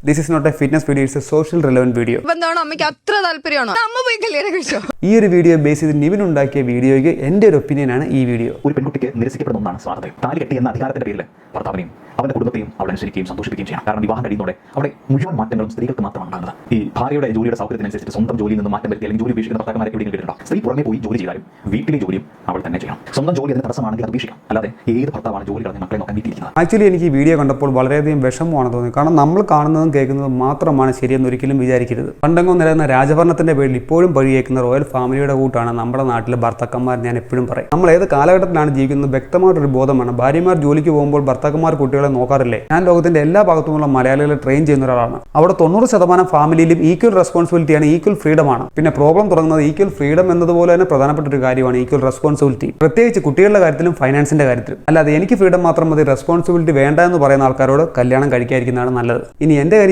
This is not a fitness video, it's a social relevant video. ഈ ഒരു video base ചെയ്ത് നിവിൻ ഉണ്ടാക്കിയ വീഡിയോയ്ക്ക് എൻ്റെ ഒരു ഒപ്പീനിയനാണ് ഈ വീഡിയോ. ഒരു പെൺകുട്ടിക്ക് നിരസിക്കപ്പെടുന്ന ഒന്നാണ് സ്വാതന്ത്ര്യം. താലി കെട്ടി എന്ന അധികാരത്തിന്റെ പേരിൽ ഭർത്താവിനെയും അവന്റെ കുടുംബത്തെയും അവൾ അനുസരിക്കുകയും സന്തോഷിപ്പിക്കുകയും ചെയ്യണം. കാരണം വിവാഹം കഴിയുന്നതോടെ അവിടെ മുഴുവൻ മാറ്റങ്ങളും സ്ത്രീകൾക്ക് മാത്രമാണ് ഉണ്ടാകുന്നത്. ഈ ഭാര്യയുടെ ജോലിയുടെ സൗകര്യത്തിനനുസരിച്ച് സ്വന്തം ജോലിയിൽ നിന്ന് മാറ്റം വരുത്തി അല്ലെങ്കിൽ ജോലി ഉപേക്ഷിക്കുന്ന ഭർത്താക്കന്മാരെ എവിടെയും കേട്ടിട്ടുണ്ടോ? സ്ത്രീ പുറമെ പോയി ജോലി ചെയ്താലും വീട്ടിലെ ജോലിയും അവൾ തന്നെ ചെയ്യണം. സ്വന്തം ജോലി അതിന് തടസ്സമാണെങ്കിൽ അത് ഉപേക്ഷിക്കാം. അല്ലാതെ ഏത് ഭർത്താവാണ് ജോലി കളഞ്ഞ് മക്കളെ നോക്കാൻ വീട്ടിലിരിക്കുന്നത്? ആക്ച്വലി എനിക്ക് ഈ വീഡിയോ കണ്ടപ്പോൾ വളരെയധികം വിഷമമാണ് തോന്നിയത്. കാരണം നമ്മൾ കാണുന്നതും കേൾക്കുന്നതും മാത്രമാണ് ശരിയെന്ന് ഒരിക്കലും വിചാരിക്കരുത്. പണ്ടെങ്ങും നിലനിന്ന രാജഭരണത്തിന്റെ പേരിൽ ഇപ്പോഴും പഴിയേക്കുന്ന റോയൽ ഫാമിലിയുടെ കൂട്ടാണ് നമ്മുടെ നാട്ടിലെ ഭർത്താക്കന്മാർ. ഞാൻ എപ്പോഴും പറയും, നമ്മൾ ഏത് കാലഘട്ടത്തിലാണ് ജീവിക്കുന്നത് വ്യക്തമായിട്ടൊരു ബോധമാണ്. ഭാര്യമാർ ജോലിക്ക് പോകുമ്പോൾ ഭർത്താക്കന്മാർ കുട്ടികളെ നോക്കാറില്ലേ? ഞാൻ ലോകത്തിന്റെ എല്ലാ ഭാഗത്തുമുള്ള മലയാളികളെ ട്രെയിൻ ചെയ്യുന്ന ഒരാളാണ്. അവിടെ 90% ഫാമിലിയിലും ഈക്വൽ റെസ്പോൺസിബിലിറ്റിയാണ്, ഈക്വൽ ഫ്രീഡമാണ്. പിന്നെ പ്രോബ്ലം തുടങ്ങുന്നത് ഈക്വൽ ഫ്രീഡം എന്നതുപോലെ തന്നെ പ്രധാനപ്പെട്ട ഒരു കാര്യമാണ് ഈക്വൽ റെസ്പോൺസിബിലിറ്റി. പ്രത്യേകിച്ച് കുട്ടികളുടെ കാര്യത്തിലും ഫൈനാൻസിന്റെ കാര്യത്തിലും. അല്ലാതെ എനിക്ക് ഫ്രീഡം മാത്രം മതി, റെസ്പോൺസിബിലിറ്റി വേണ്ട എന്ന് പറയുന്ന ആൾക്കാരോട് കല്യാണം കഴിക്കാതിരിക്കുന്നതാണ് നല്ലത്. ഇനി എന്റെ കാര്യം